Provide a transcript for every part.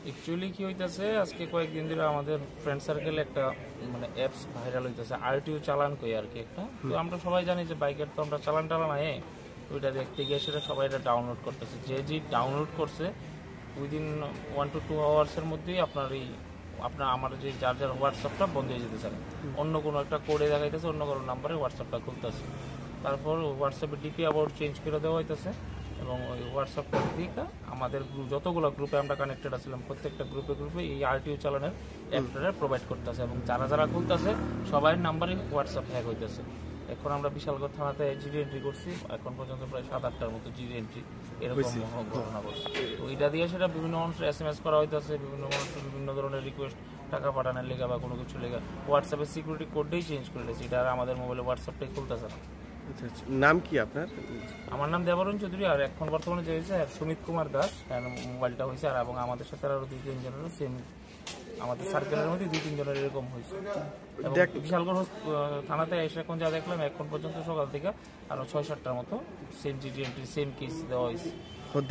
Actually কি হইতাছে, আজকে কয়েকদিন ধরে আমাদের ফ্রেন্ড সার্কেলে একটা মানে অ্যাপস ভাইরাল হইতেছে, আরটিও চালান কই আর কি একটা। তো আমরা সবাই জানি যে বাইকের তো আমরা চালান টালান আয় ওইটা দেখতে গিয়ে সেটা সবাই এটা ডাউনলোড করতেছে। যে ডাউনলোড করছে উইদিন 1 to 2 আওয়ার্সের মধ্যেই আপনার আমার যে যার হোয়াটসঅ্যাপটা বন্ধ হয়ে যেতেছে, অন্য কোনো একটা কোডে দেখাইতেছে, অন্য কোনো নাম্বারে হোয়াটসঅ্যাপটা খুলতেছে। তারপর হোয়াটসঅ্যাপে ডিপি আবার চেঞ্জ করে দেওয়া হইতেছে এবং ওই হোয়াটসঅ্যাপটা দিকে আমাদের যতগুলো গ্রুপে আমরা কানেক্টেড আছিলাম প্রত্যেকটা গ্রুপে এই আরটিও চালানের অ্যাপটা প্রোভাইড করতেছে এবং যারা খুলতেছে সবার নাম্বারে হোয়াটসঅ্যাপ হ্যাক হইতেছে। এখন আমরা বিশালগড় থানাতে জিডি এন্ট্রি করছি, এখন পর্যন্ত প্রায় 7-8টার মতো জিডি এন্ট্রি এরকম ঘটনা করছে। তো এটা দিয়ে সেটা বিভিন্ন মানুষের SMS করা হইতেছে, বিভিন্ন মানুষের বিভিন্ন ধরনের রিকোয়েস্ট, টাকা পাঠানোর লেখা বা কোনো কিছু লেখা, হোয়াটসঅ্যাপের সিকিউরিটি কোডটাই চেঞ্জ করে দিয়েছে, এটা আর আমাদের মোবাইলে হোয়াটসঅ্যাপটাই খুলতেছে না। নাম কি আপনার? আমার নাম দেবারুণ চৌধুরী, আর এখন বর্তমানে যে হয়েছে সুমিত কুমার দাস মোবাইলটা হয়েছে, আর এবং আমাদের সাথে আরো 2-3 জনের সেম, আমাদের সার্কেলের মধ্যে 2-3 জনের এরকম হয়েছে। বিশালগড় থানাতে এসে এখন যা দেখলাম এখন পর্যন্ত সকাল থেকে আরো 6-7টার মতো same GD entry same case দেওয়া হয়েছে।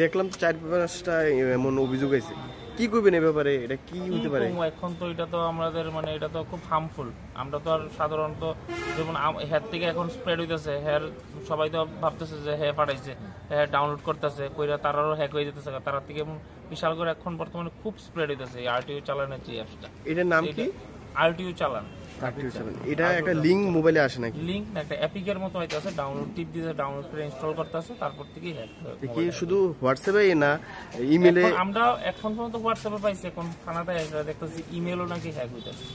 দেখলাম তো 4-5টা এমন অভিযোগ আছে, কি করবেন এই ব্যাপারে? এটা কি হতে পারে? এখন তো এটা তো আমাদের মানে এটা তো খুব হার্মফুল। আমরা তো আর সাধারণত যেমন হ্যার থেকে এখন স্প্রেড হইতেছে, হ্যার সবাই তো ভাবতেছে যে হ্যাঁ পাঠাইছে, হ্যাঁ ডাউনলোড করতেছে, কইরা তারারও হ্যাক হয়ে যেতেছে, তারা থেকে বিশাল করে এখন বর্তমানে খুব স্প্রেড হইতেছে এই আরটিও চালানের যে অ্যাপসটা। এটার নাম কি? আরটিও চালান। এটা একটা লিংক মোবাইলে আসে নাকি? লিংক না, একটা অ্যাপিকের মতো হইতাছে, ডাউনলোড টিপ দিয়ে ডাউনলোড করে ইনস্টল করতেছে, তারপর থেকেই হ্যাক কি শুধু হোয়াটসঅ্যাপে না ইমেইলে? আমরা এখন পর্যন্ত হোয়াটসঅ্যাপে পাইছি, এখন থানাতে এসে দেখতেছি ইমেইলও নাকি হ্যাক হইতাছে।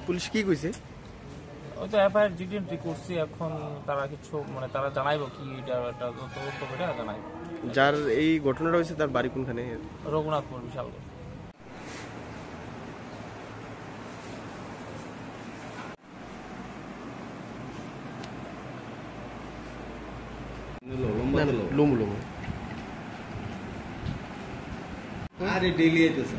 পুলিশ কি কইছে? ওই তো এফআইআর জিডি এন্ট্রি করছি, এখন তারা কিছু মানে তারা জানাইবো কি এটা তদন্ত করে জানাইবো। যার এই ঘটনাটা হয়েছে তার বাড়ি কোনখানে? রঘুনাথপুর, বিশালগড়। লুমু আরে ডেলি আইতেছে।